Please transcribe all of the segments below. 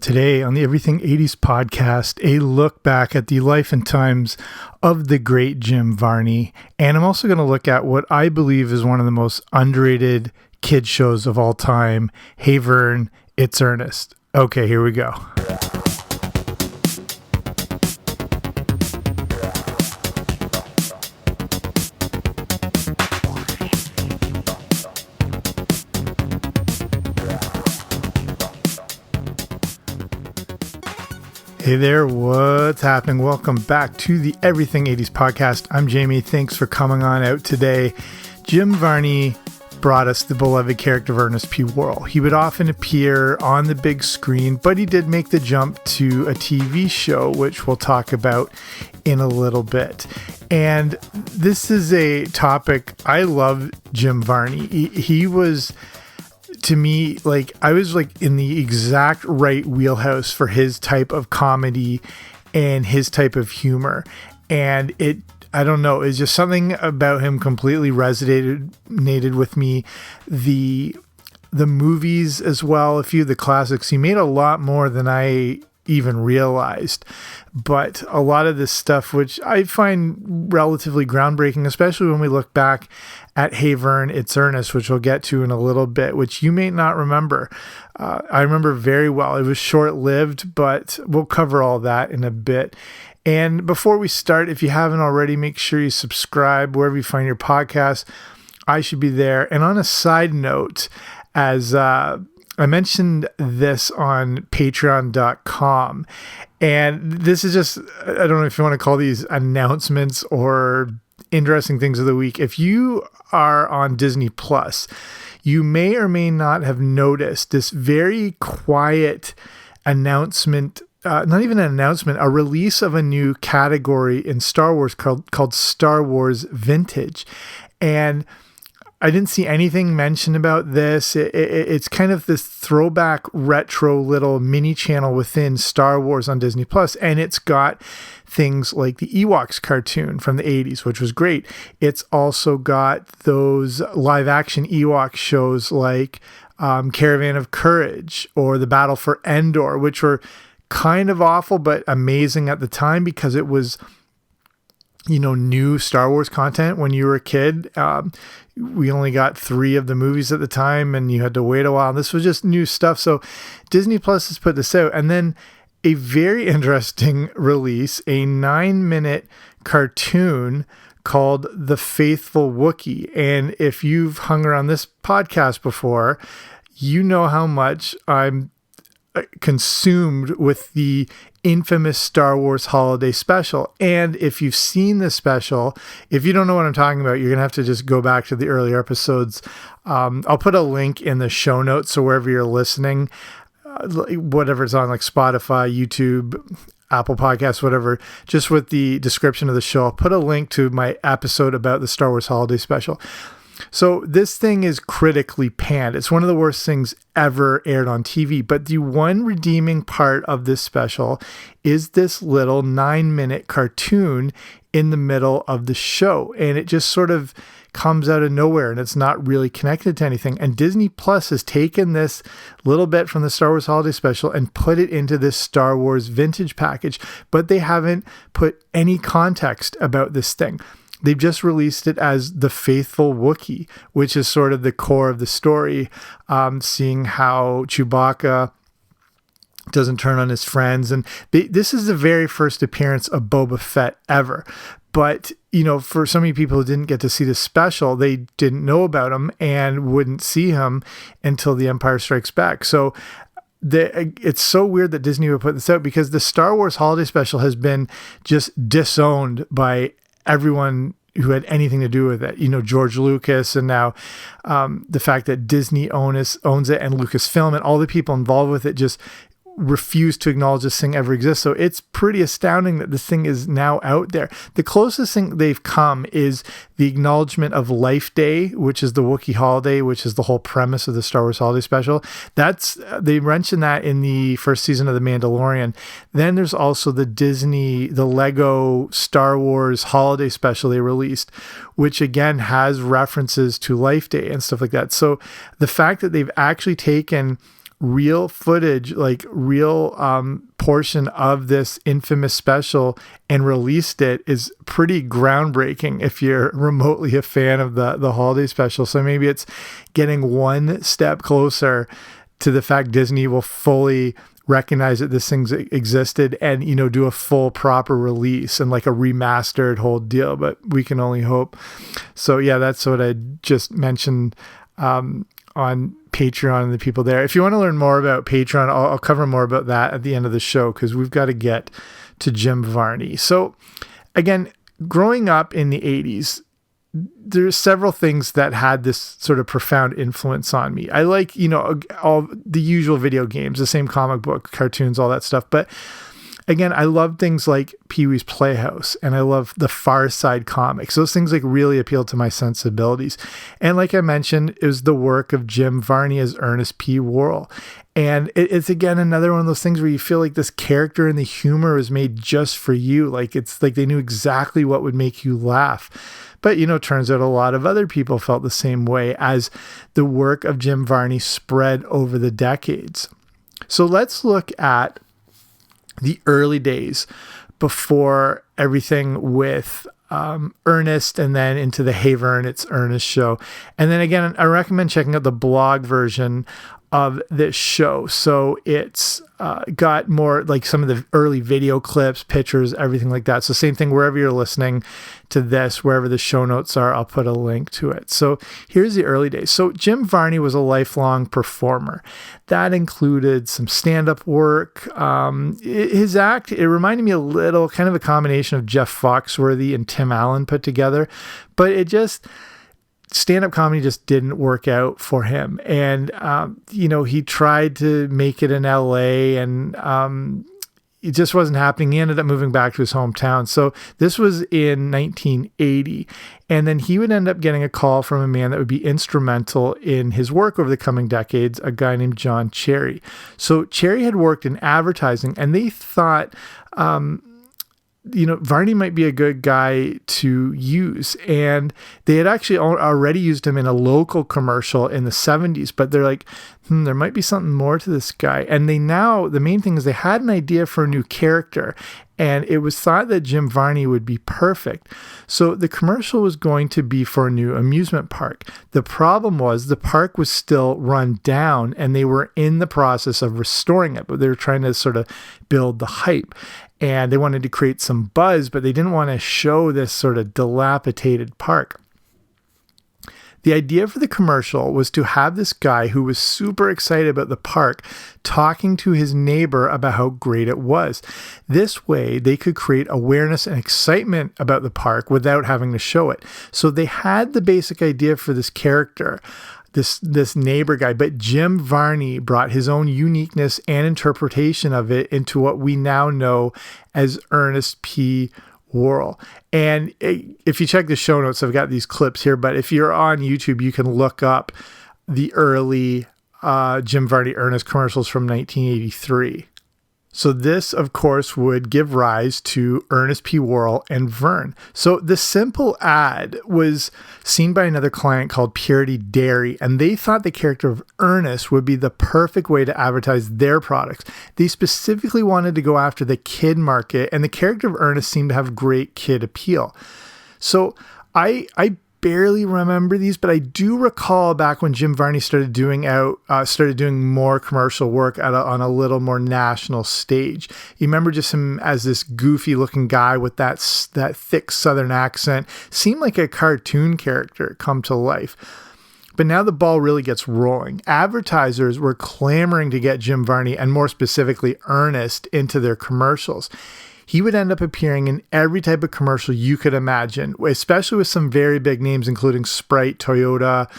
Today on the Everything 80s podcast, a look back at the life and times of the great Jim Varney. And I'm also going to look at what I believe is one of the most underrated kid shows of all time. Hey Vern, it's Ernest. Okay, here we go. Hey there, what's happening? Welcome back to the Everything 80s podcast. I'm Jamie. Thanks for coming on out today. Jim Varney brought us the beloved character of Ernest P. Worrell. He would often appear on the big screen, but he did make the jump to a TV show, which we'll talk about in a little bit. And this is a topic. I love Jim Varney. He was, to me, like, I was like in the exact right wheelhouse for his type of comedy and his type of humor. And I don't know, it's just something about him completely resonated with me. The movies as well, a few of the classics, he made a lot more than I even realized. But a lot of this stuff, which I find relatively groundbreaking, especially when we look back at Hey Vern, It's Ernest, which we'll get to in a little bit, which you may not remember. I remember very well. It was short-lived, but we'll cover all that in a bit. And before we start, if you haven't already, make sure you subscribe wherever you find your podcast. I should be there. And on a side note, as I mentioned this on patreon.com, and this is just, I don't know if you want to call these announcements or interesting things of the week. If you are on Disney Plus, you may or may not have noticed this very quiet announcement, not even an announcement, a release of a new category in Star Wars called Star Wars Vintage. And I didn't see anything mentioned about this. It's kind of this throwback retro little mini channel within Star Wars on Disney Plus, and it's got things like the Ewoks cartoon from the 80s, which was great. It's also got those live action Ewok shows like Caravan of Courage or The Battle for Endor, which were kind of awful but amazing at the time because it was, you know, new Star Wars content when you were a kid. We only got 3 of the movies at the time and you had to wait a while. This was just new stuff. So Disney Plus has put this out. And then a very interesting release, a 9-minute cartoon called The Faithful Wookiee. And if you've hung around this podcast before, you know how much I'm consumed with the infamous Star Wars holiday special. And if you've seen this special, if you don't know what I'm talking about, you're gonna have to just go back to the earlier episodes. I'll put a link in the show notes, so wherever you're listening, whatever it's on, like Spotify, YouTube, Apple Podcasts, whatever, just with the description of the show, I'll put a link to my episode about the Star Wars holiday special. So this thing is critically panned. It's one of the worst things ever aired on TV. But the one redeeming part of this special is this little 9-minute cartoon in the middle of the show. And it just sort of comes out of nowhere and it's not really connected to anything. And Disney Plus has taken this little bit from the Star Wars holiday special and put it into this Star Wars vintage package. But they haven't put any context about this thing. They've just released it as The Faithful Wookiee, which is sort of the core of the story, seeing how Chewbacca doesn't turn on his friends. And this is the very first appearance of Boba Fett ever. But, you know, for so many people who didn't get to see the special, they didn't know about him and wouldn't see him until The Empire Strikes Back. So it's so weird that Disney would put this out because the Star Wars holiday special has been just disowned by everyone who had anything to do with it. You know, George Lucas, and now the fact that Disney owns it, and Lucasfilm, and all the people involved with it just refuse to acknowledge this thing ever exists. So it's pretty astounding that this thing is now out there. The closest thing they've come is the acknowledgement of Life Day, which is the Wookiee holiday, which is the whole premise of the Star Wars holiday special. They mentioned that in the first season of The Mandalorian. Then there's also the Lego Star Wars holiday special they released, which again has references to Life Day and stuff like that. So the fact that they've actually taken real footage, like real portion of this infamous special, and released it is pretty groundbreaking if you're remotely a fan of the holiday special. So maybe it's getting one step closer to the fact Disney will fully recognize that this thing's existed and, do a full proper release and like a remastered whole deal, but we can only hope. So yeah, that's what I just mentioned on Patreon and the people there. If you want to learn more about Patreon, I'll cover more about that at the end of the show, because we've got to get to Jim Varney. So again, growing up in the 80s, there's several things that had this sort of profound influence on me. I like, all the usual video games, the same comic book, cartoons, all that stuff. But again, I love things like Pee-wee's Playhouse, and I love the Far Side comics. Those things like really appeal to my sensibilities. And like I mentioned, it was the work of Jim Varney as Ernest P. Worrell. And it's, again, another one of those things where you feel like this character and the humor was made just for you. Like, it's like they knew exactly what would make you laugh. But, turns out a lot of other people felt the same way as the work of Jim Varney spread over the decades. So let's look at the early days before everything with Ernest, and then into the Hey Vern, It's Ernest show. And then again, I recommend checking out the blog version of this show. So it's got more like some of the early video clips, pictures, everything like that. So same thing wherever you're listening to this, wherever the show notes are, I'll put a link to it. So here's the early days. So Jim Varney was a lifelong performer. That included some stand-up work. His act, it reminded me a little, kind of a combination of Jeff Foxworthy and Tim Allen put together, but stand-up comedy just didn't work out for him. And, he tried to make it in LA, and it just wasn't happening. He ended up moving back to his hometown. So this was in 1980. And then he would end up getting a call from a man that would be instrumental in his work over the coming decades, a guy named John Cherry. So Cherry had worked in advertising, and they thought, Varney might be a good guy to use. And they had actually already used him in a local commercial in the 70s, but they're like, there might be something more to this guy. And the main thing is they had an idea for a new character, and it was thought that Jim Varney would be perfect. So the commercial was going to be for a new amusement park. The problem was the park was still run down, and they were in the process of restoring it, but they were trying to sort of build the hype. And they wanted to create some buzz, but they didn't want to show this sort of dilapidated park. The idea for the commercial was to have this guy who was super excited about the park talking to his neighbor about how great it was. This way, they could create awareness and excitement about the park without having to show it. So they had the basic idea for this character, this neighbor guy, but Jim Varney brought his own uniqueness and interpretation of it into what we now know as Ernest P. Worrell. And if you check the show notes, I've got these clips here, but if you're on YouTube, you can look up the early Jim Varney Ernest commercials from 1983. So this, of course, would give rise to Ernest P. Worrell and Vern. So the simple ad was seen by another client called Purity Dairy, and they thought the character of Ernest would be the perfect way to advertise their products. They specifically wanted to go after the kid market, and the character of Ernest seemed to have great kid appeal. So I barely remember these, but I do recall back when Jim Varney started doing more commercial work on a little more national stage. You remember just him as this goofy looking guy with that thick Southern accent, seemed like a cartoon character come to life. But now the ball really gets rolling. Advertisers were clamoring to get Jim Varney, and more specifically Ernest, into their commercials. He would end up appearing in every type of commercial you could imagine, especially with some very big names, including Sprite, Toyota,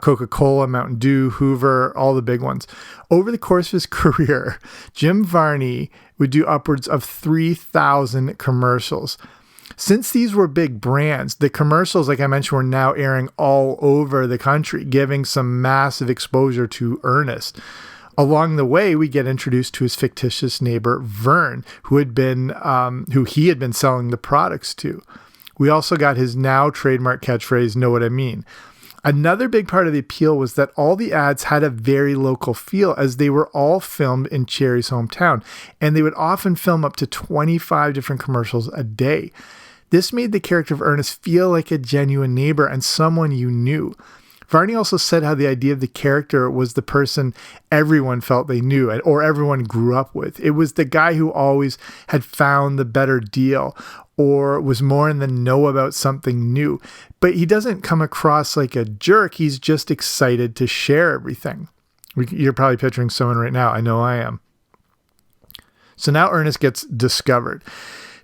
Coca-Cola, Mountain Dew, Hoover, all the big ones. Over the course of his career, Jim Varney would do upwards of 3,000 commercials. Since these were big brands, the commercials, like I mentioned, were now airing all over the country, giving some massive exposure to Ernest. Along the way, we get introduced to his fictitious neighbor, Vern, who he had been selling the products to. We also got his now trademark catchphrase, "Know what I mean?" Another big part of the appeal was that all the ads had a very local feel, as they were all filmed in Cherry's hometown, and they would often film up to 25 different commercials a day. This made the character of Ernest feel like a genuine neighbor and someone you knew. Varney also said how the idea of the character was the person everyone felt they knew or everyone grew up with. It was the guy who always had found the better deal or was more in the know about something new. But he doesn't come across like a jerk. He's just excited to share everything. You're probably picturing someone right now. I know I am. So now Ernest gets discovered.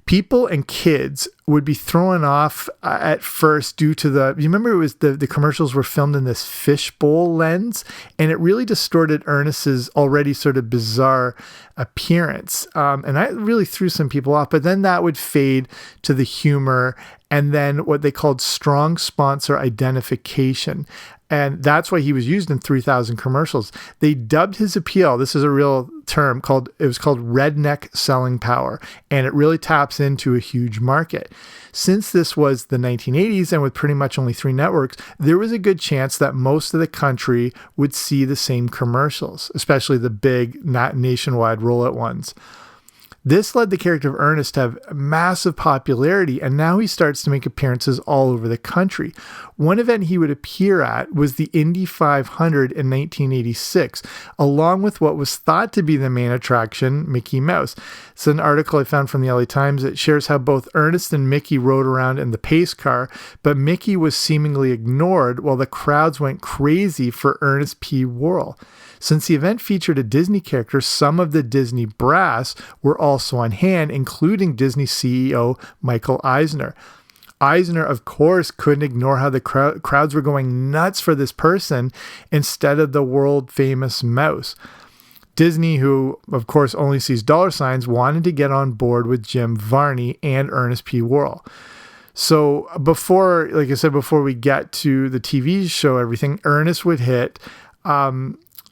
People and kids would be thrown off at first due to you remember it was the commercials were filmed in this fishbowl lens, and it really distorted Ernest's already sort of bizarre appearance. And that really threw some people off, but then that would fade to the humor and then what they called strong sponsor identification. And that's why he was used in 3,000 commercials. They dubbed his appeal, this is a real term, it was called redneck selling power. And it really taps into a huge market. Since this was the 1980s and with pretty much only 3 networks, there was a good chance that most of the country would see the same commercials, especially the big nationwide rollout ones. This led the character of Ernest to have massive popularity, and now he starts to make appearances all over the country. One event he would appear at was the Indy 500 in 1986, along with what was thought to be the main attraction, Mickey Mouse. It's an article I found from the LA Times that shares how both Ernest and Mickey rode around in the pace car, but Mickey was seemingly ignored while the crowds went crazy for Ernest P. Worrell. Since the event featured a Disney character, some of the Disney brass were also on hand, including Disney CEO Michael Eisner. Eisner, of course, couldn't ignore how the crowds were going nuts for this person instead of the world-famous mouse. Disney, who, of course, only sees dollar signs, wanted to get on board with Jim Varney and Ernest P. Worrell. So before we get to the TV show, everything, Ernest would hit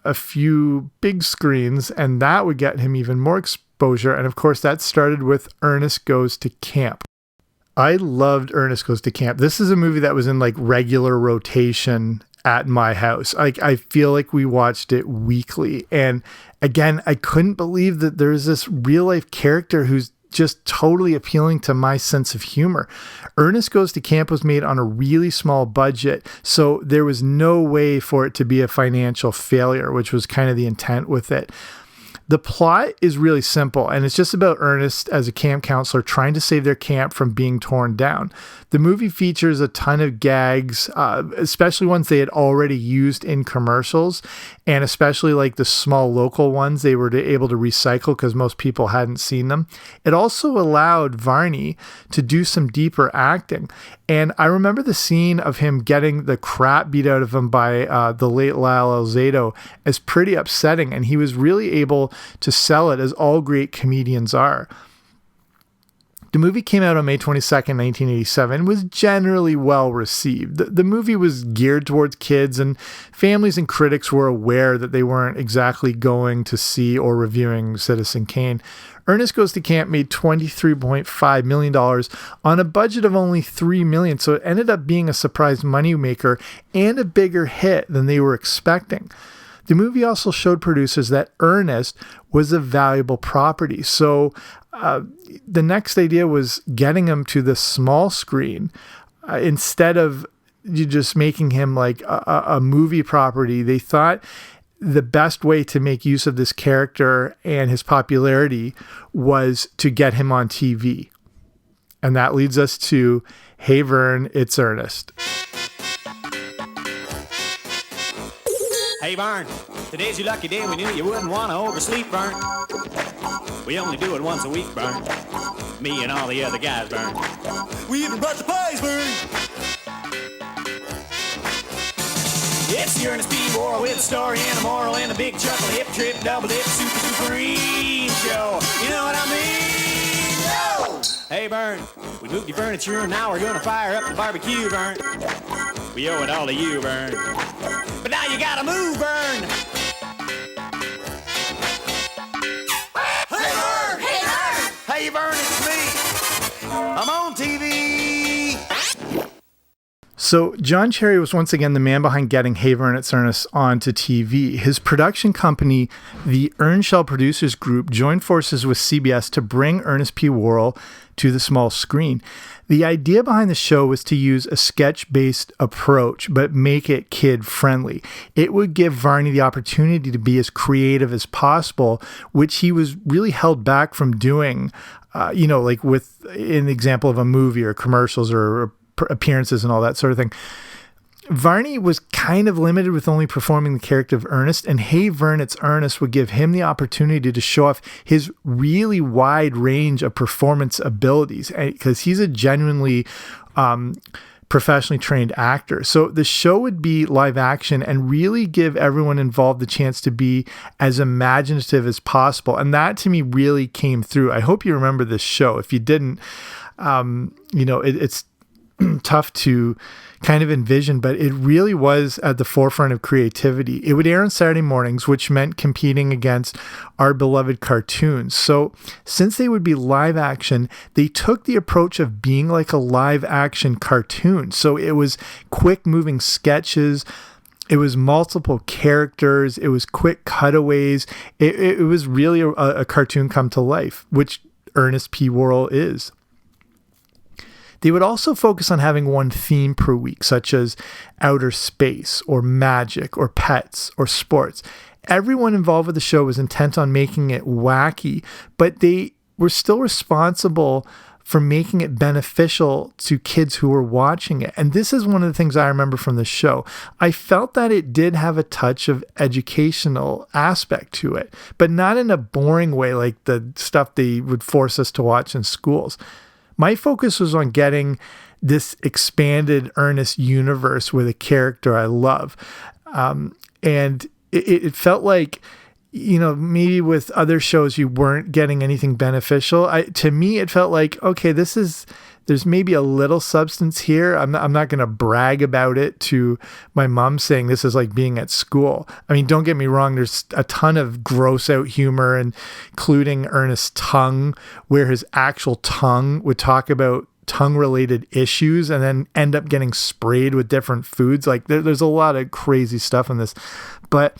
a few big screens, and that would get him even more exposure. And of course, that started with Ernest Goes to Camp. I loved Ernest Goes to Camp. This is a movie that was in like regular rotation at my house. I feel like we watched it weekly. And again, I couldn't believe that there's this real life character who's just totally appealing to my sense of humor. Ernest Goes to Camp was made on a really small budget, so there was no way for it to be a financial failure, which was kind of the intent with it. The plot is really simple, and it's just about Ernest as a camp counselor trying to save their camp from being torn down. The movie features a ton of gags, especially ones they had already used in commercials, and especially like the small local ones they were able to recycle because most people hadn't seen them. It also allowed Varney to do some deeper acting. And I remember the scene of him getting the crap beat out of him by the late Lyle Alzado as pretty upsetting, and he was really able to sell it, as all great comedians are. The movie came out on May 22nd, 1987, and was generally well received. The movie was geared towards kids, and families and critics were aware that they weren't exactly going to see or reviewing Citizen Kane. Ernest Goes to Camp made $23.5 million on a budget of only $3 million, so it ended up being a surprise moneymaker and a bigger hit than they were expecting. The movie also showed producers that Ernest was a valuable property. So the next idea was getting him to the small screen. Instead of you just making him like a movie property, they thought the best way to make use of this character and his popularity was to get him on TV. And that leads us to, Hey Vern, it's Ernest. Hey, Vern, today's your lucky day. We knew you wouldn't want to oversleep, Vern. We only do it once a week, Vern. Me and all the other guys, Vern. We even brought the pies, Vern. It's the Ernest P. Worrell with a story and a moral and a big chuckle, hip trip, double dip, super supreme show. You know what I mean? No! Hey, Vern, we moved your furniture and now we're gonna fire up the barbecue, Vern. We owe it all to you, Vern. But now you gotta move, Vern! Hey, Vern! Hey, Vern! Hey, Vern, it's me! I'm on TV! So John Cherry was once again the man behind getting Hey Vern, It's Ernest onto TV. His production company, the Earnshell Producers Group, joined forces with CBS to bring Ernest P. Worrell to the small screen. The idea behind the show was to use a sketch-based approach, but make it kid-friendly. It would give Varney the opportunity to be as creative as possible, which he was really held back from doing, like with an example of a movie or commercials or appearances and all that sort of thing. Varney was kind of limited with only performing the character of Ernest, and Hey Vern, It's Ernest would give him the opportunity to show off his really wide range of performance abilities, because he's a genuinely professionally trained actor. So the show would be live action and really give everyone involved the chance to be as imaginative as possible. And that to me really came through. I hope you remember this show. If you didn't, it's tough to kind of envision, but it really was at the forefront of creativity. It would air on Saturday mornings, which meant competing against our beloved cartoons. So since they would be live action, they took the approach of being like a live action cartoon. So it was quick moving sketches. It was multiple characters. It was quick cutaways. It was really a cartoon come to life, which Ernest P. Worrell is. They would also focus on having one theme per week, such as outer space or magic or pets or sports. Everyone involved with the show was intent on making it wacky, but they were still responsible for making it beneficial to kids who were watching it. And this is one of the things I remember from the show. I felt that it did have a touch of educational aspect to it, but not in a boring way like the stuff they would force us to watch in schools. My focus was on getting this expanded Ernest universe with a character I love. And it felt like, maybe with other shows you weren't getting anything beneficial. To me, it felt like, okay, there's maybe a little substance here. I'm not going to brag about it to my mom saying this is like being at school. I mean, don't get me wrong. There's a ton of gross out humor, including Ernest's tongue, where his actual tongue would talk about tongue-related issues and then end up getting sprayed with different foods. Like there's a lot of crazy stuff in this, but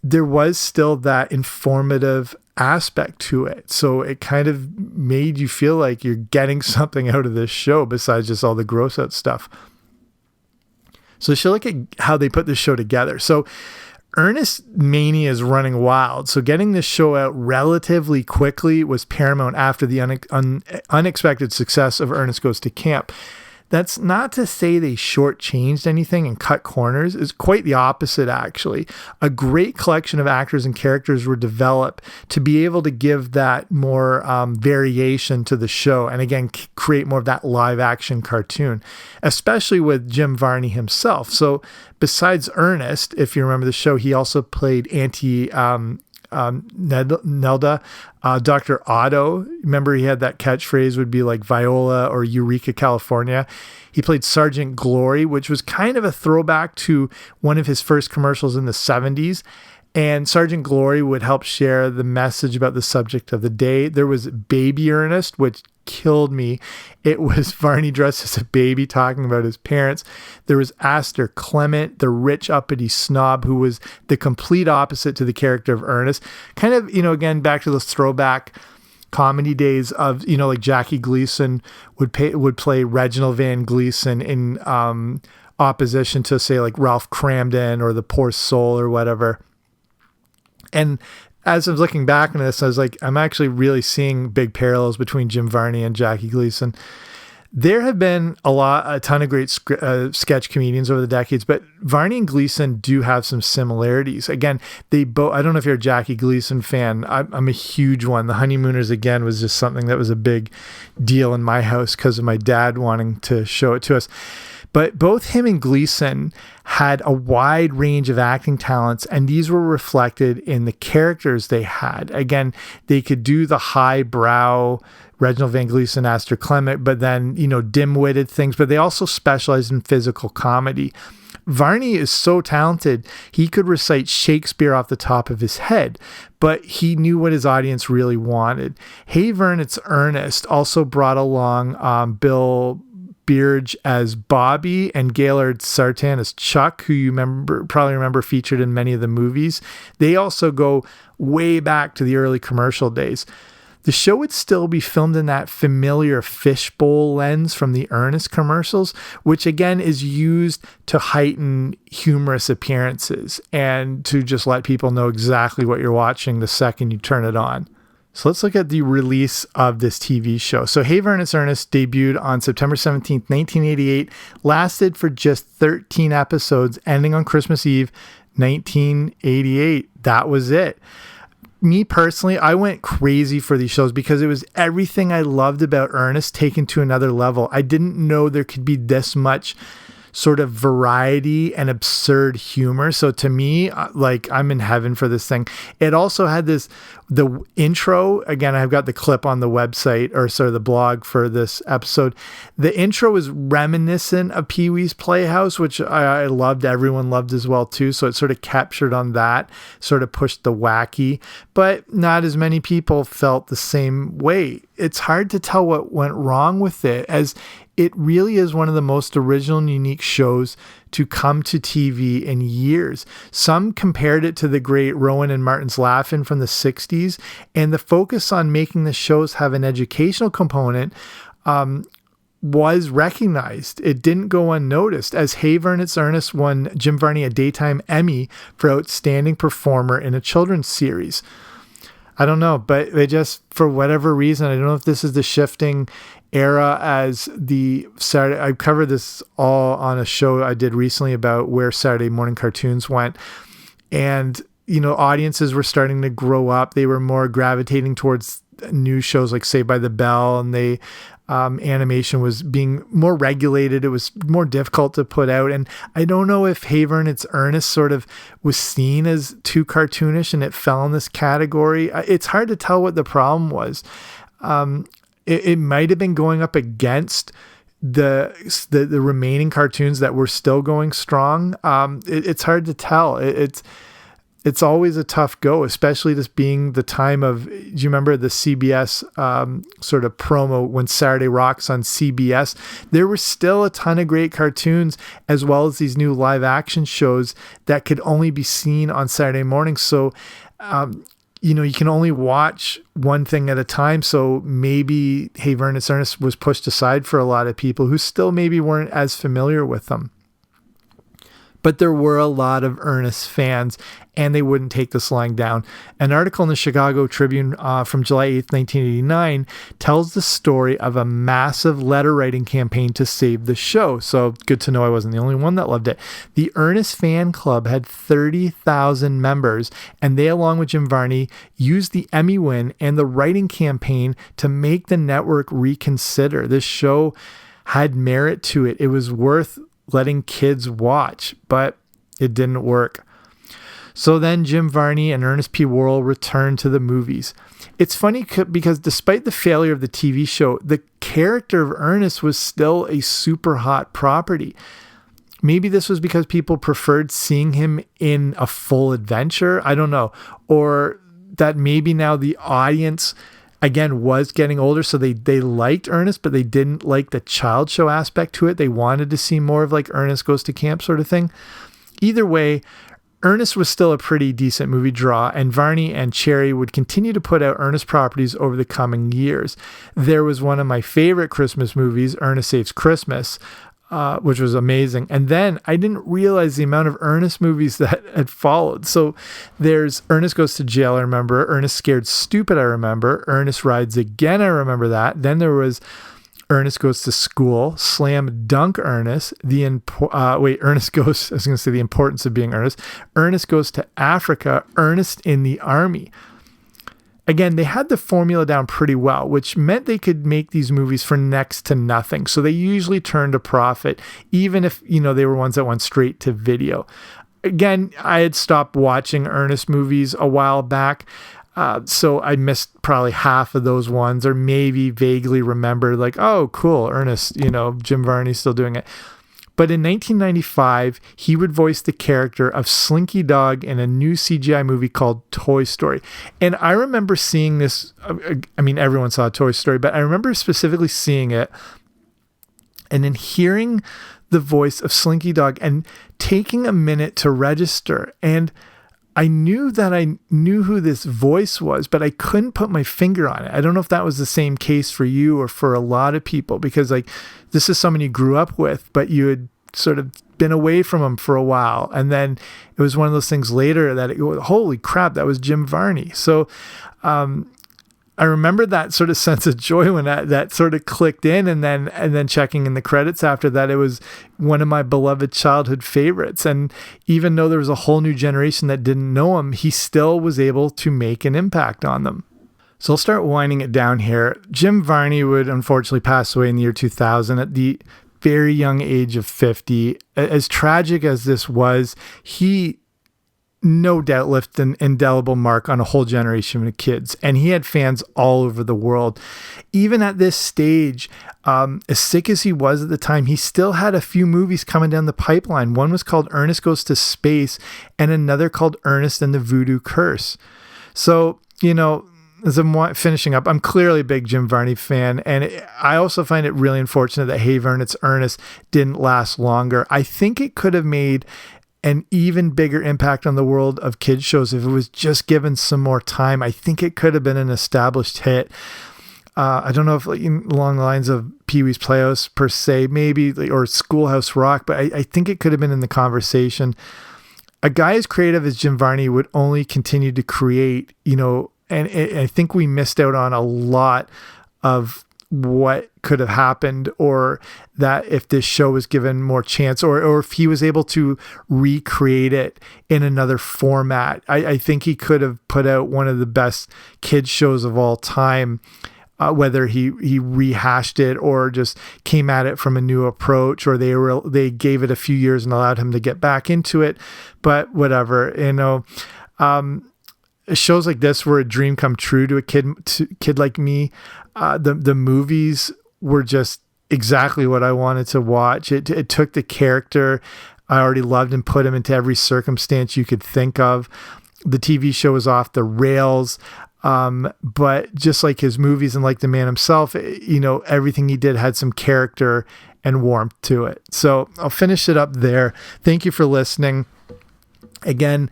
there was still that informative aspect to it. So it kind of made you feel like you're getting something out of this show besides just all the gross out stuff. So let's look at how they put this show together. So Ernest Mania is running wild. So getting this show out relatively quickly was paramount after the unexpected success of Ernest Goes to Camp. That's not to say they shortchanged anything and cut corners. It's quite the opposite, actually. A great collection of actors and characters were developed to be able to give that more variation to the show and, again, create more of that live-action cartoon, especially with Jim Varney himself. So besides Ernest, if you remember the show, he also played Auntie Nelda, Dr. Otto. Remember, he had that catchphrase would be like Viola or Eureka, California. He played Sergeant Glory, which was kind of a throwback to one of his first commercials in the 70s. And Sergeant Glory would help share the message about the subject of the day. There was Baby Ernest, which killed me. It was Varney dressed as a baby talking about his parents. There was Aster Clement, the rich uppity snob who was the complete opposite to the character of Ernest. Kind of, again, back to those throwback comedy days of, like Jackie Gleason would play Reginald Van Gleason in opposition to, say, like Ralph Cramden or The Poor Soul or whatever. And as I was looking back on this, I was like, I'm actually really seeing big parallels between Jim Varney and Jackie Gleason. There have been a ton of great sketch comedians over the decades, but Varney and Gleason do have some similarities. Again, they both, I don't know if you're a Jackie Gleason fan. I'm a huge one. The Honeymooners, again, was just something that was a big deal in my house because of my dad wanting to show it to us. But both him and Gleason had a wide range of acting talents, and these were reflected in the characters they had. Again, they could do the highbrow Reginald Van Gleason, Aster Clement, but then, dim-witted things, but they also specialized in physical comedy. Varney is so talented, he could recite Shakespeare off the top of his head, but he knew what his audience really wanted. Hey Vern, It's Ernest also brought along Bill Bierge as Bobby and Gaylord Sartan as Chuck, who you probably remember featured in many of the movies. They also go way back to the early commercial days. The show would still be filmed in that familiar fishbowl lens from the Ernest commercials, which again is used to heighten humorous appearances and to just let people know exactly what you're watching the second you turn it on. So let's look at the release of this TV show. So Hey Vern, It's Ernest debuted on September 17th, 1988, lasted for just 13 episodes, ending on Christmas Eve, 1988. That was it. Me personally, I went crazy for these shows because it was everything I loved about Ernest taken to another level. I didn't know there could be this much sort of variety and absurd humor. So to me, like, I'm in heaven for this thing. It also had the intro, again, I've got the clip on the website, or sort of the blog for this episode. The intro is reminiscent of Pee-wee's Playhouse, which I loved. Everyone loved as well too. So it sort of captured on that, sort of pushed the wacky, but not as many people felt the same way. It's hard to tell what went wrong with it, as it really is one of the most original and unique shows to come to TV in years. Some compared it to the great Rowan and Martin's Laugh-In from the 60s, and the focus on making the shows have an educational component was recognized. It didn't go unnoticed, as Hey Vern, It's Ernest won Jim Varney a Daytime Emmy for Outstanding Performer in a Children's Series. I don't know, but they just, for whatever reason, I don't know if this is the shifting era as the Saturday. I covered this all on a show I did recently about where Saturday morning cartoons went. And, you know, audiences were starting to grow up. They were more gravitating towards new shows like Saved by the Bell, and they animation was being more regulated. It was more difficult to put out. And I don't know if Hey Vern, It's Ernest sort of was seen as too cartoonish and it fell in this category. It's hard to tell what the problem was. It might have been going up against the remaining cartoons that were still going strong. It's hard to tell. It's always a tough go, especially this being the time of, do you remember the CBS sort of promo when Saturday Rocks on CBS? There were still a ton of great cartoons, as well as these new live action shows that could only be seen on Saturday mornings. So, you know, you can only watch one thing at a time. So maybe Hey Vern, It's Ernest was pushed aside for a lot of people who still maybe weren't as familiar with them. But there were a lot of Ernest fans, and they wouldn't take this lying down. An article in the Chicago Tribune from July 8th, 1989 tells the story of a massive letter writing campaign to save the show. So good to know I wasn't the only one that loved it. The Ernest fan club had 30,000 members, and they, along with Jim Varney, used the Emmy win and the writing campaign to make the network reconsider. This show had merit to it. It was worth letting kids watch, but it didn't work. So then Jim Varney and Ernest P. Worrell returned to the movies. It's funny because despite the failure of the TV show, the character of Ernest was still a super hot property. Maybe this was because people preferred seeing him in a full adventure. I don't know. Or that maybe now the audience, again, was getting older, so they liked Ernest, but they didn't like the child show aspect to it. They wanted to see more of like Ernest Goes to Camp sort of thing. Either way, Ernest was still a pretty decent movie draw, and Varney and Cherry would continue to put out Ernest properties over the coming years. There was one of my favorite Christmas movies, Ernest Saves Christmas, which was amazing. And then I didn't realize the amount of Ernest movies that had followed. So there's Ernest Goes to Jail, I remember. Ernest Scared Stupid, I remember. Ernest Rides Again, I remember that. Then there was Ernest Goes to School, Slam Dunk Ernest, Ernest Goes, I was going to say The Importance of Being Ernest, Ernest Goes to Africa, Ernest in the Army. Again, they had the formula down pretty well, which meant they could make these movies for next to nothing. So they usually turned a profit, even if, you know, they were ones that went straight to video. Again, I had stopped watching Ernest movies a while back. So I missed probably half of those ones, or maybe vaguely remember like, oh, cool, Ernest, you know, Jim Varney's still doing it. But in 1995, he would voice the character of Slinky Dog in a new CGI movie called Toy Story. And I remember seeing this, I mean, everyone saw Toy Story, but I remember specifically seeing it And then hearing the voice of Slinky Dog and taking a minute to register. And I knew that I knew who this voice was, but I couldn't put my finger on it. I don't know if that was the same case for you or for a lot of people, because like this is someone you grew up with, but you had sort of been away from him for a while. And then it was one of those things later that, holy crap, that was Jim Varney. So I remember that sort of sense of joy when that sort of clicked in, and then checking in the credits after that, it was one of my beloved childhood favorites. And even though there was a whole new generation that didn't know him, he still was able to make an impact on them. So I'll start winding it down here. Jim Varney would unfortunately pass away in the year 2000 at the very young age of 50. As tragic as this was, he no doubt left an indelible mark on a whole generation of kids. And he had fans all over the world. Even at this stage, as sick as he was at the time, he still had a few movies coming down the pipeline. One was called Ernest Goes to Space, and another called Ernest and the Voodoo Curse. So, as I'm finishing up, I'm clearly a big Jim Varney fan, and I also find it really unfortunate that Hey Vern, It's Ernest didn't last longer. I think it could have made an even bigger impact on the world of kids shows if it was just given some more time. I think it could have been an established hit. I don't know if along the lines of Pee-wee's Playhouse per se, maybe, or Schoolhouse Rock, but I think it could have been in the conversation. A guy as creative as Jim Varney would only continue to create, and I think we missed out on a lot of what could have happened, or that if this show was given more chance, or if he was able to recreate it in another format. I think he could have put out one of the best kids shows of all time, whether he rehashed it or just came at it from a new approach, or they gave it a few years and allowed him to get back into it. But whatever, shows like this were a dream come true to a kid like me. The movies were just exactly what I wanted to watch. It took the character I already loved and put him into every circumstance you could think of. The TV show was off the rails, but just like his movies and like the man himself, everything he did had some character and warmth to it. So I'll finish it up there. Thank you for listening. Again,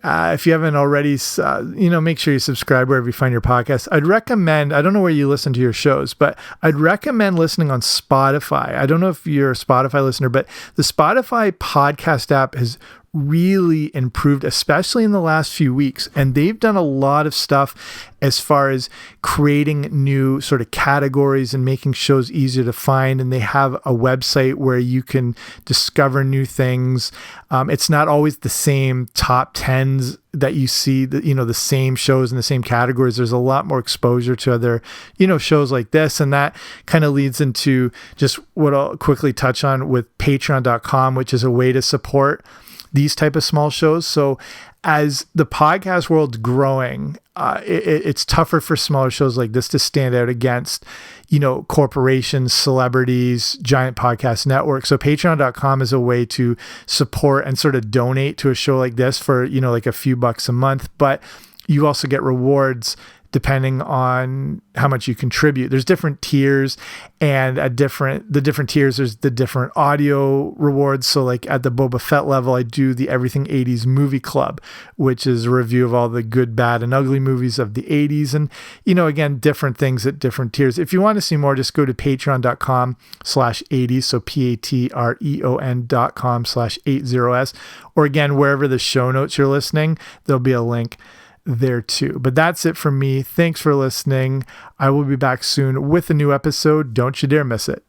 if you haven't already, make sure you subscribe wherever you find your podcast. I'd recommend, I don't know where you listen to your shows, but I'd recommend listening on Spotify. I don't know if you're a Spotify listener, but the Spotify podcast app has really improved, especially in the last few weeks. And they've done a lot of stuff as far as creating new sort of categories and making shows easier to find. And they have a website where you can discover new things. It's not always the same top 10s that you see, the same shows in the same categories. There's a lot more exposure to other, shows like this. And that kind of leads into just what I'll quickly touch on with patreon.com, which is a way to support these type of small shows. So as the podcast world's growing, it's tougher for smaller shows like this to stand out against, corporations, celebrities, giant podcast networks. So patreon.com is a way to support and sort of donate to a show like this for, like a few bucks a month, but you also get rewards depending on how much you contribute. There's different tiers, and the different tiers, there's the different audio rewards. So like at the Boba Fett level, I do the Everything 80s Movie Club, which is a review of all the good, bad, and ugly movies of the 80s. And, again, different things at different tiers. If you want to see more, just go to patreon.com/80s. So patreon.com/80s. Or again, wherever the show notes you're listening, there'll be a link there too. But that's it from me. Thanks for listening. I will be back soon with a new episode. Don't you dare miss it.